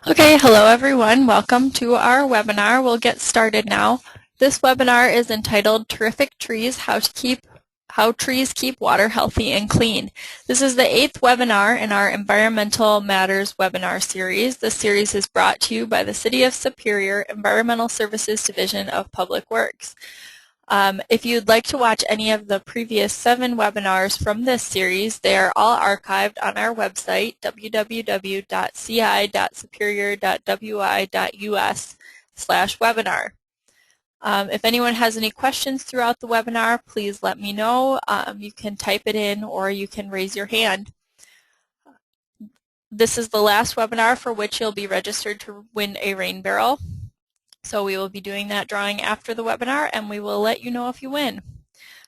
Okay, hello everyone. Welcome to our webinar. We'll get started now. This webinar is entitled Terrific Trees, How Trees Keep Water Healthy and Clean. This is the 8th webinar in our Environmental Matters webinar series. This series is brought to you by the City of Superior Environmental Services Division of Public Works. If you'd like to watch any of the previous 7 webinars from this series, they are all archived on our website, www.ci.superior.wi.us/webinar. If anyone has any questions throughout the webinar, please let me know. You can type it in or you can raise your hand. This is the last webinar for which you'll be registered to win a rain barrel. So we will be doing that drawing after the webinar, and we will let you know if you win.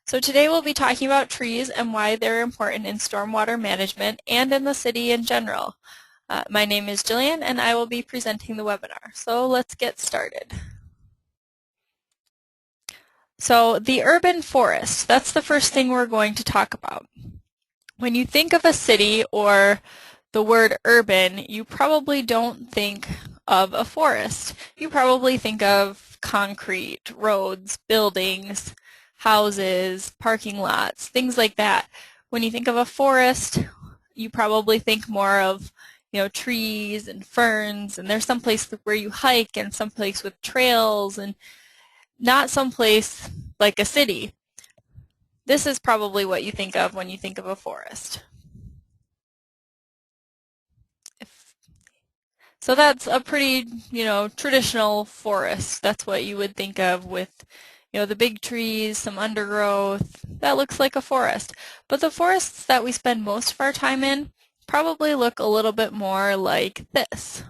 So today we'll be talking about trees and why they're important in stormwater management and in the city in general. My name is Jillian, and I will be presenting the webinar. So let's get started. So the urban forest, that's the first thing we're going to talk about. When you think of a city or the word urban, you probably don't think of a forest. You probably think of concrete, roads, buildings, houses, parking lots, things like that. When you think of a forest, you probably think more of, trees and ferns, and there's some place where you hike and some place with trails and not some place like a city. This is probably what you think of when you think of a forest. So that's a pretty, traditional forest. That's what you would think of with, the big trees, some undergrowth. That looks like a forest. But the forests that we spend most of our time in probably look a little bit more like this.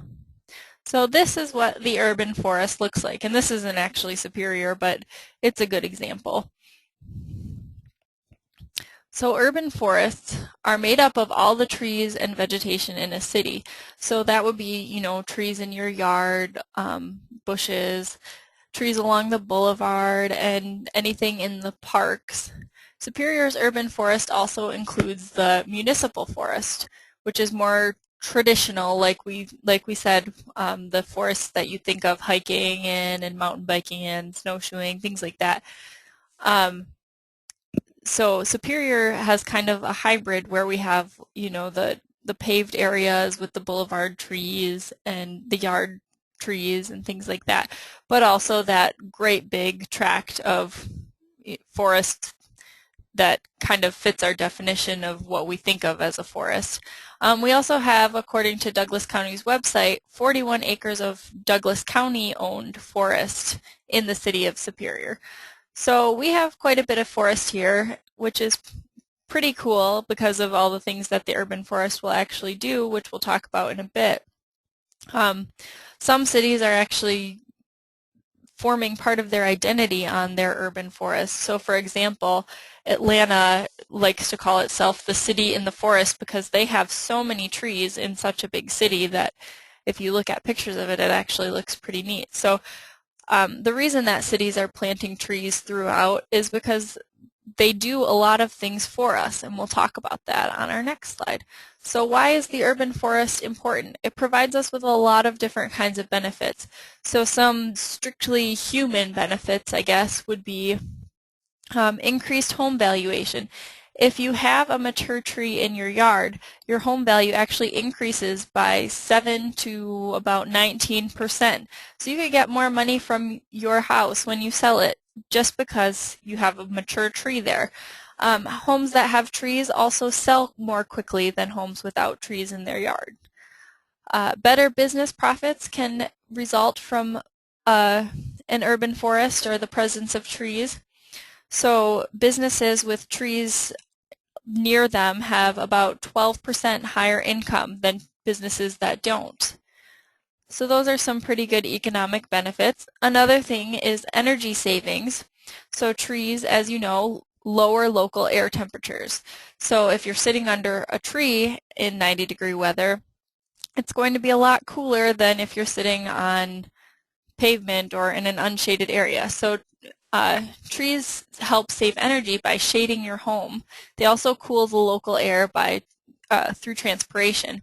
So this is what the urban forest looks like. And this isn't actually Superior, but it's a good example. So urban forests are made up of all the trees and vegetation in a city. So that would be, trees in your yard, bushes, trees along the boulevard, and anything in the parks. Superior's urban forest also includes the municipal forest, which is more traditional, like we said, the forests that you think of hiking in and mountain biking in, snowshoeing, things like that. So Superior has kind of a hybrid where we have, the paved areas with the boulevard trees and the yard trees and things like that, but also that great big tract of forest that kind of fits our definition of what we think of as a forest. We also have, according to Douglas County's website, 41 acres of Douglas County-owned forest in the city of Superior. So we have quite a bit of forest here, which is pretty cool because of all the things that the urban forest will actually do, which we'll talk about in a bit. Some cities are actually forming part of their identity on their urban forests. So for example, Atlanta likes to call itself the city in the forest because they have so many trees in such a big city that if you look at pictures of it, it actually looks pretty neat. So the reason that cities are planting trees throughout is because they do a lot of things for us, and we'll talk about that on our next slide. So why is the urban forest important? It provides us with a lot of different kinds of benefits. So some strictly human benefits, I guess, would be increased home valuation. If you have a mature tree in your yard, your home value actually increases by 7 to about 19%. So you could get more money from your house when you sell it just because you have a mature tree there. Homes that have trees also sell more quickly than homes without trees in their yard. Better business profits can result from an urban forest or the presence of trees. So businesses with trees near them have about 12% higher income than businesses that don't. So those are some pretty good economic benefits. Another thing is energy savings. So trees, as you know, lower local air temperatures. So if you're sitting under a tree in 90-degree weather, it's going to be a lot cooler than if you're sitting on pavement or in an unshaded area. So trees help save energy by shading your home. They also cool the local air by through transpiration.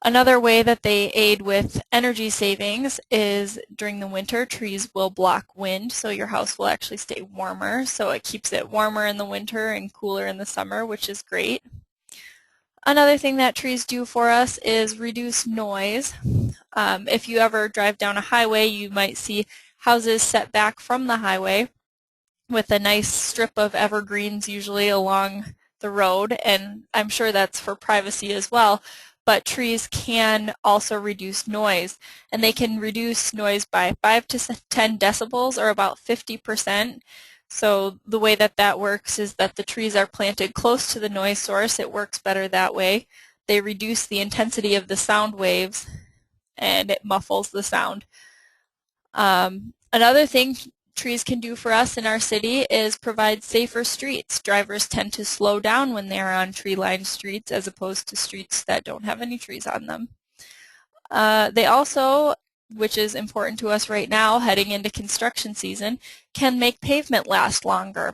Another way that they aid with energy savings is during the winter, trees will block wind, so your house will actually stay warmer. So it keeps it warmer in the winter and cooler in the summer, which is great. Another thing that trees do for us is reduce noise. If you ever drive down a highway, you might see houses set back from the highway with a nice strip of evergreens usually along the road, and I'm sure that's for privacy as well. But trees can also reduce noise, and they can reduce noise by 5 to 10 decibels, or about 50%. So the way that that works is that the trees are planted close to the noise source. It works better that way. They reduce the intensity of the sound waves, and it muffles the sound. Another thing trees can do for us in our city is provide safer streets. Drivers tend to slow down when they're on tree-lined streets as opposed to streets that don't have any trees on them. They also, which is important to us right now heading into construction season, can make pavement last longer.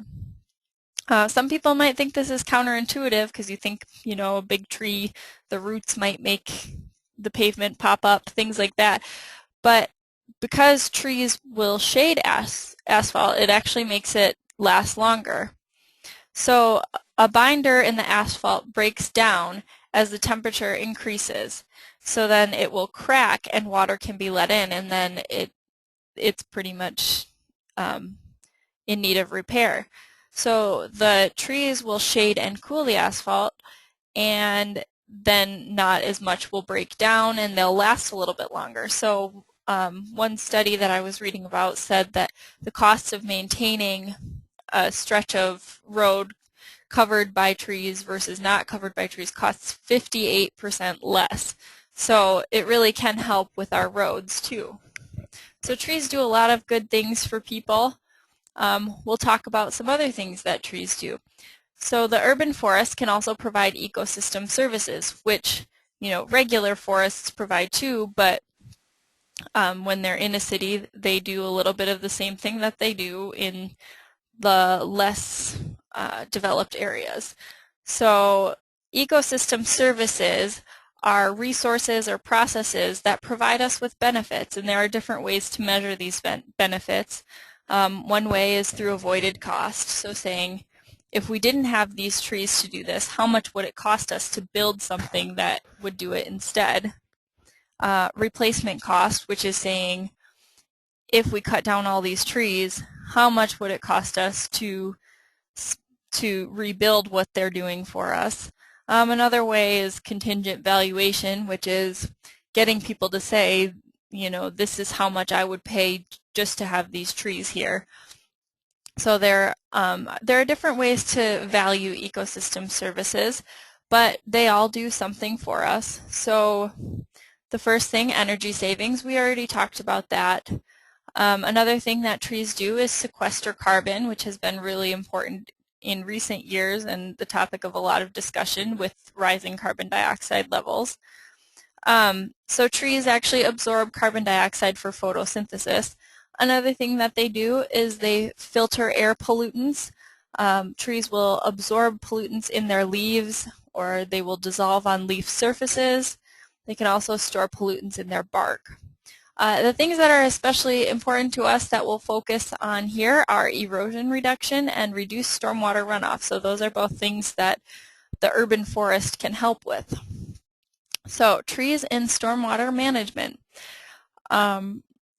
Some people might think this is counterintuitive because you think, you know, a big tree, the roots might make the pavement pop up, things like that. But because trees will shade asphalt, it actually makes it last longer. So a binder in the asphalt breaks down as the temperature increases. So then it will crack and water can be let in, and then it's pretty much in need of repair. So the trees will shade and cool the asphalt, and then not as much will break down, and they'll last a little bit longer. So one study that I was reading about said that the cost of maintaining a stretch of road covered by trees versus not covered by trees costs 58% less. So it really can help with our roads too. So trees do a lot of good things for people. We'll talk about some other things that trees do. So the urban forest can also provide ecosystem services, which, you know, regular forests provide too, but when they're in a city, they do a little bit of the same thing that they do in the less developed areas. So ecosystem services are resources or processes that provide us with benefits, and there are different ways to measure these benefits. One way is through avoided cost, so saying, if we didn't have these trees to do this, how much would it cost us to build something that would do it instead? Replacement cost, which is saying, if we cut down all these trees, how much would it cost us to rebuild what they're doing for us? Another way is contingent valuation, which is getting people to say, you know, this is how much I would pay just to have these trees here. So there are different ways to value ecosystem services, but they all do something for us. So the first thing, energy savings, we already talked about that. Another thing that trees do is sequester carbon, which has been really important in recent years and the topic of a lot of discussion with rising carbon dioxide levels. So trees actually absorb carbon dioxide for photosynthesis. Another thing that they do is they filter air pollutants. Trees will absorb pollutants in their leaves, or they will dissolve on leaf surfaces. They can also store pollutants in their bark. The things that are especially important to us that we'll focus on here are erosion reduction and reduced stormwater runoff. So those are both things that the urban forest can help with. So trees in stormwater management.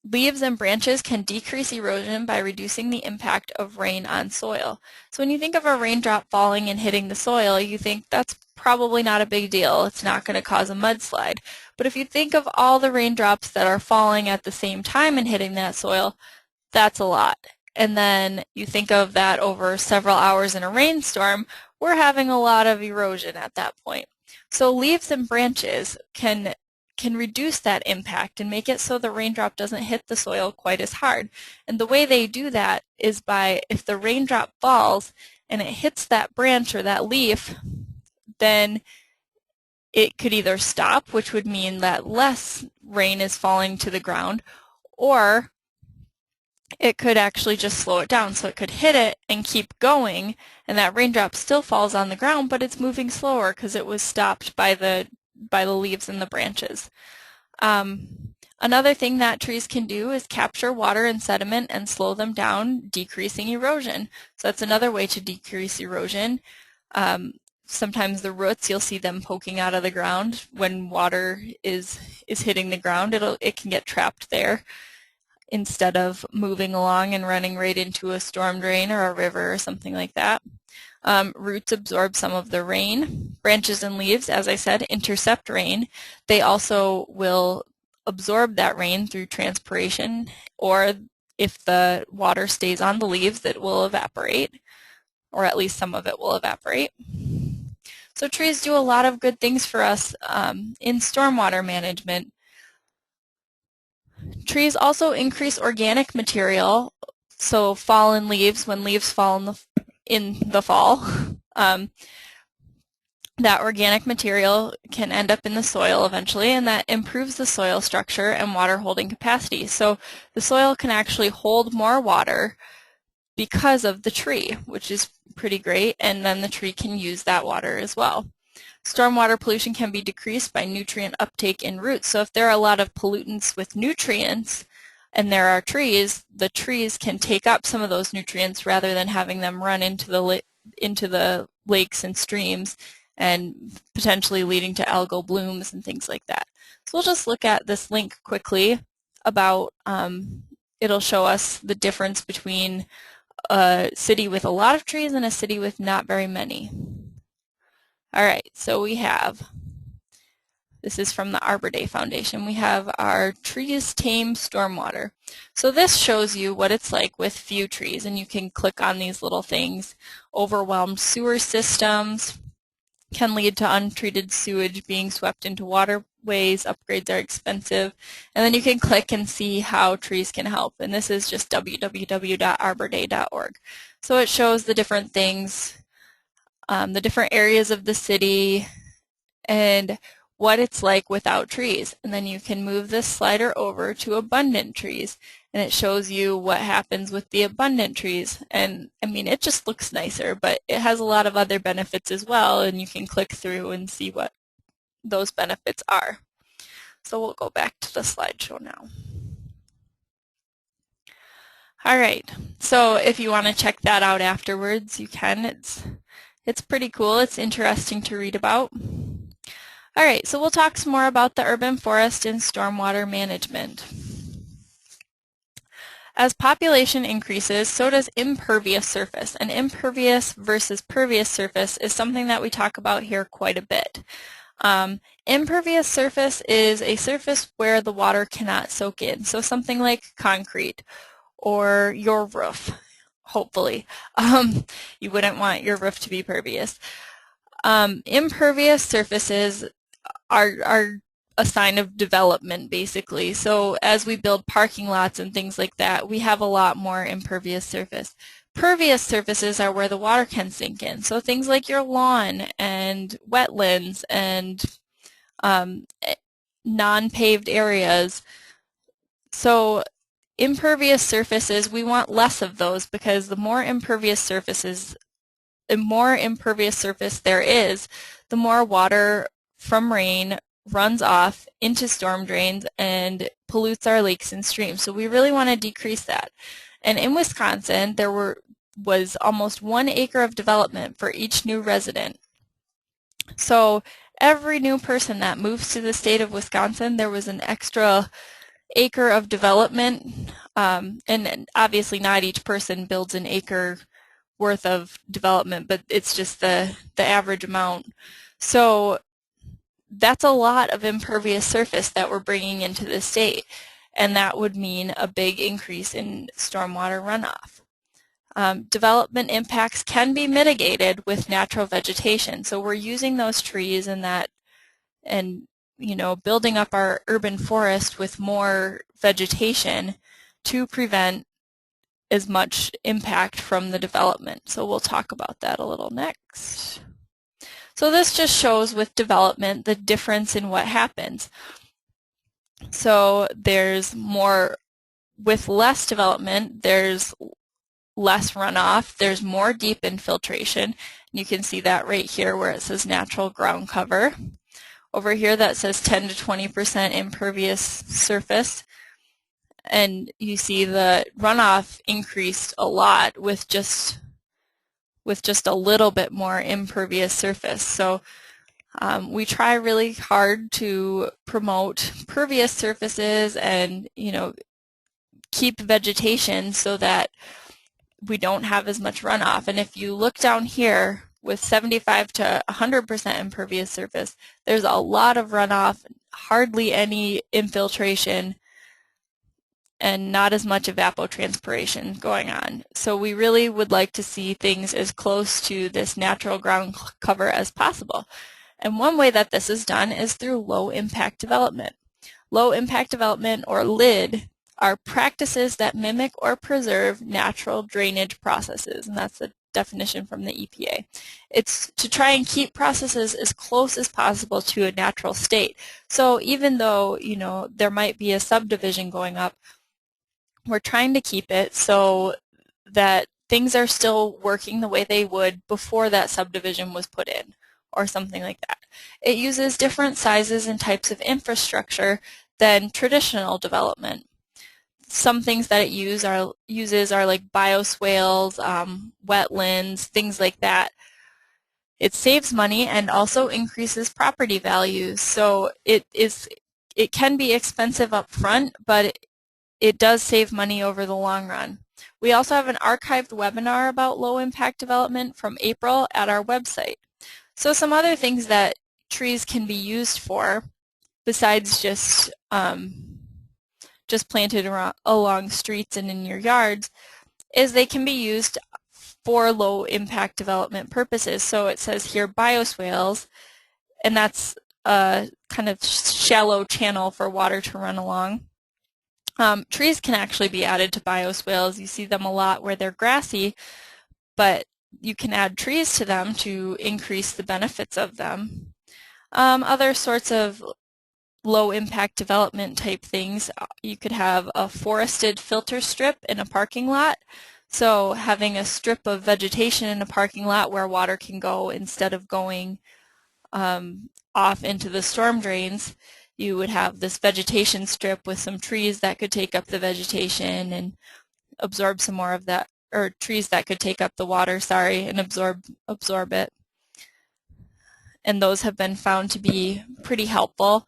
Leaves and branches can decrease erosion by reducing the impact of rain on soil. So when you think of a raindrop falling and hitting the soil, you think that's probably not a big deal. It's not going to cause a mudslide. But if you think of all the raindrops that are falling at the same time and hitting that soil, that's a lot. And then you think of that over several hours in a rainstorm, we're having a lot of erosion at that point. So leaves and branches can reduce that impact and make it so the raindrop doesn't hit the soil quite as hard. And the way they do that is by, if the raindrop falls and it hits that branch or that leaf, then it could either stop, which would mean that less rain is falling to the ground, or it could actually just slow it down. So it could hit it and keep going, and that raindrop still falls on the ground, but it's moving slower because it was stopped by the by the leaves and the branches. Another thing that trees can do is capture water and sediment and slow them down, decreasing erosion. So that's another way to decrease erosion. Sometimes the roots, you'll see them poking out of the ground. When water is hitting the ground, it can get trapped there instead of moving along and running right into a storm drain or a river or something like that. Roots absorb some of the rain. Branches and leaves, as I said, intercept rain. They also will absorb that rain through transpiration, or if the water stays on the leaves, it will evaporate, or at least some of it will evaporate. So trees do a lot of good things for us in stormwater management. Trees also increase organic material, so fallen leaves, when leaves fall in the fall, that organic material can end up in the soil eventually, and that improves the soil structure and water holding capacity. So the soil can actually hold more water because of the tree, which is pretty great, and then the tree can use that water as well. Stormwater pollution can be decreased by nutrient uptake in roots. So if there are a lot of pollutants with nutrients and there are trees, the trees can take up some of those nutrients rather than having them run into the lakes and streams and potentially leading to algal blooms and things like that. So we'll just look at this link quickly about, it'll show us the difference between a city with a lot of trees and a city with not very many. All right, so we have, this is from the Arbor Day Foundation, we have our trees tame stormwater. So this shows you what it's like with few trees, and you can click on these little things. Overwhelmed sewer systems can lead to untreated sewage being swept into waterways. Upgrades are expensive. And then you can click and see how trees can help. And this is just www.arborday.org. So it shows the different things, the different areas of the city, and what it's like without trees. And then you can move this slider over to abundant trees, and it shows you what happens with the abundant trees. And I mean, it just looks nicer, but it has a lot of other benefits as well, and you can click through and see what those benefits are. So we'll go back to the slideshow now. All right, so if you want to check that out afterwards, you can. It's pretty cool. It's interesting to read about. All right, so we'll talk some more about the urban forest and stormwater management. As population increases, so does impervious surface. And impervious versus pervious surface is something that we talk about here quite a bit. Impervious surface is a surface where the water cannot soak in. So something like concrete or your roof, hopefully. You wouldn't want your roof to be pervious. Impervious surfaces are a sign of development, basically. So as we build parking lots and things like that, we have a lot more impervious surface. Pervious surfaces are where the water can sink in. So things like your lawn and wetlands and non-paved areas. So impervious surfaces, we want less of those, because the more impervious surface there is, the more water from rain runs off into storm drains and pollutes our lakes and streams. So we really want to decrease that. And in Wisconsin, there was almost 1 acre of development for each new resident. So every new person that moves to the state of Wisconsin, there was an extra acre of development. And obviously not each person builds an acre worth of development, but it's just the average amount. So that's a lot of impervious surface that we're bringing into the state, and that would mean a big increase in stormwater runoff. Development impacts can be mitigated with natural vegetation, so we're using those trees and building up our urban forest with more vegetation to prevent as much impact from the development. So we'll talk about that a little next. So this just shows with development the difference in what happens. So there's more, with less development, there's less runoff, there's more deep infiltration. And you can see that right here where it says natural ground cover. over here that says 10 to 20% impervious surface. And you see the runoff increased a lot with just a little bit more impervious surface. So we try really hard to promote pervious surfaces and, keep vegetation so that we don't have as much runoff. And if you look down here with 75 to 100% impervious surface, there's a lot of runoff, hardly any infiltration, and not as much evapotranspiration going on. So we really would like to see things as close to this natural ground cover as possible. And one way that this is done is through low impact development. Low impact development, or LID, are practices that mimic or preserve natural drainage processes, and that's the definition from the EPA. It's to try and keep processes as close as possible to a natural state. So even though, there might be a subdivision going up, we're trying to keep it so that things are still working the way they would before that subdivision was put in, or something like that. It uses different sizes and types of infrastructure than traditional development. Some things that it uses are like bioswales, wetlands, things like that. It saves money and also increases property values. So it can be expensive up front, but it does save money over the long run. We also have an archived webinar about low impact development from April at our website. So some other things that trees can be used for, besides just planted along streets and in your yards, is they can be used for low impact development purposes. So it says here bioswales, and that's a kind of shallow channel for water to run along. Trees can actually be added to bioswales. You see them a lot where they're grassy, but you can add trees to them to increase the benefits of them. Other sorts of low impact development type things, you could have a forested filter strip in a parking lot. So having a strip of vegetation in a parking lot where water can go instead of going off into the storm drains, you would have this vegetation strip with some trees that could take up the vegetation and absorb some more of that, or trees that could take up the water, and absorb it. And those have been found to be pretty helpful.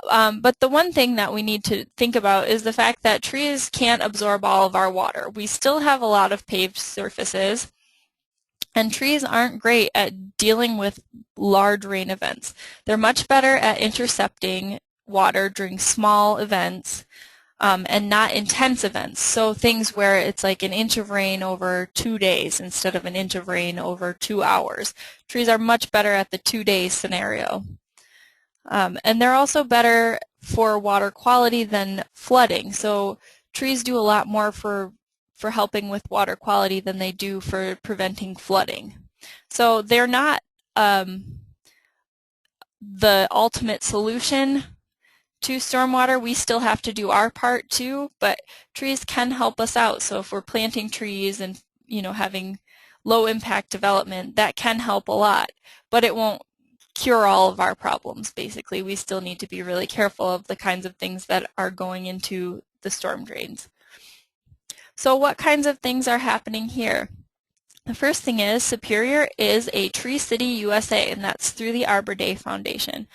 But the one thing that we need to think about is the fact that trees can't absorb all of our water. We still have a lot of paved surfaces, and trees aren't great at dealing with large rain events. They're much better at intercepting water during small events and not intense events. So things where it's like an inch of rain over 2 days instead of an inch of rain over 2 hours. Trees are much better at the 2-day scenario. And they're also better for water quality than flooding. So trees do a lot more for helping with water quality than they do for preventing flooding. So they're not the ultimate solution to stormwater. We still have to do our part too, but trees can help us out. So if we're planting trees and having low impact development, that can help a lot, but it won't cure all of our problems. Basically, we still need to be really careful of the kinds of things that are going into the storm drains. So what kinds of things are happening here? The first thing is Superior is a Tree City USA, and that's through the Arbor Day Foundation.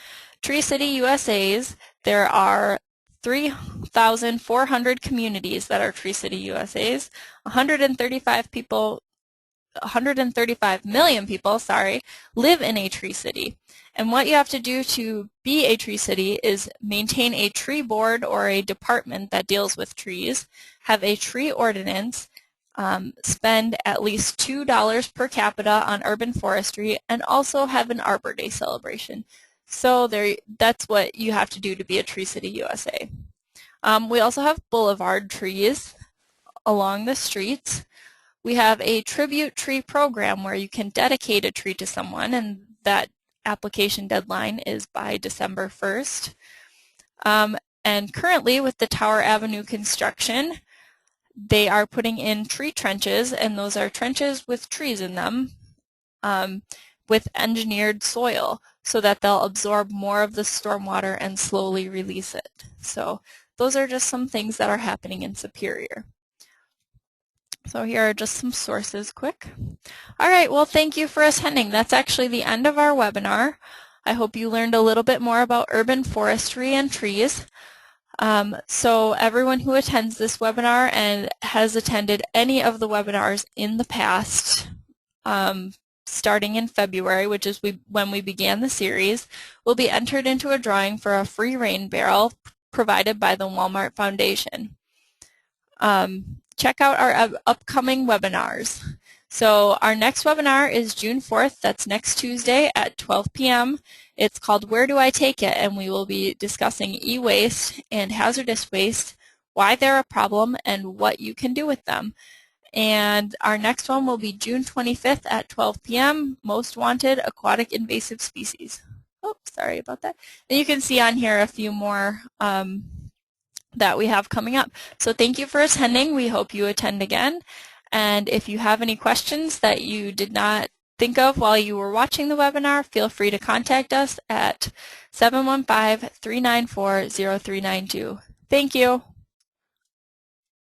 Tree City USA's, there are 3,400 communities that are Tree City USA's, 135 million people, live in a tree city. And what you have to do to be a tree city is maintain a tree board or a department that deals with trees, have a tree ordinance, spend at least $2 per capita on urban forestry, and also have an Arbor Day celebration. So that's what you have to do to be a Tree City USA. We also have boulevard trees along the streets. We have a tribute tree program where you can dedicate a tree to someone, and that application deadline is by December 1st. And currently with the Tower Avenue construction, they are putting in tree trenches, and those are trenches with trees in them with engineered soil. so that they'll absorb more of the stormwater and slowly release it. So those are just some things that are happening in Superior. So here are just some sources quick. All right, well, thank you for attending. That's actually the end of our webinar. I hope you learned a little bit more about urban forestry and trees. So everyone who attends this webinar and has attended any of the webinars in the past, starting in February, which is when we began the series, will be entered into a drawing for a free rain barrel provided by the Walmart Foundation. Check out our upcoming webinars. So our next webinar is June 4th. That's next Tuesday at 12 p.m. It's called Where Do I Take It? And we will be discussing e-waste and hazardous waste, why they're a problem, and what you can do with them. And our next one will be June 25th at 12 p.m. Most Wanted Aquatic Invasive Species. Oh, sorry about that. And you can see on here a few more that we have coming up. So thank you for attending. We hope you attend again. And if you have any questions that you did not think of while you were watching the webinar, feel free to contact us at 715-394-0392. Thank you.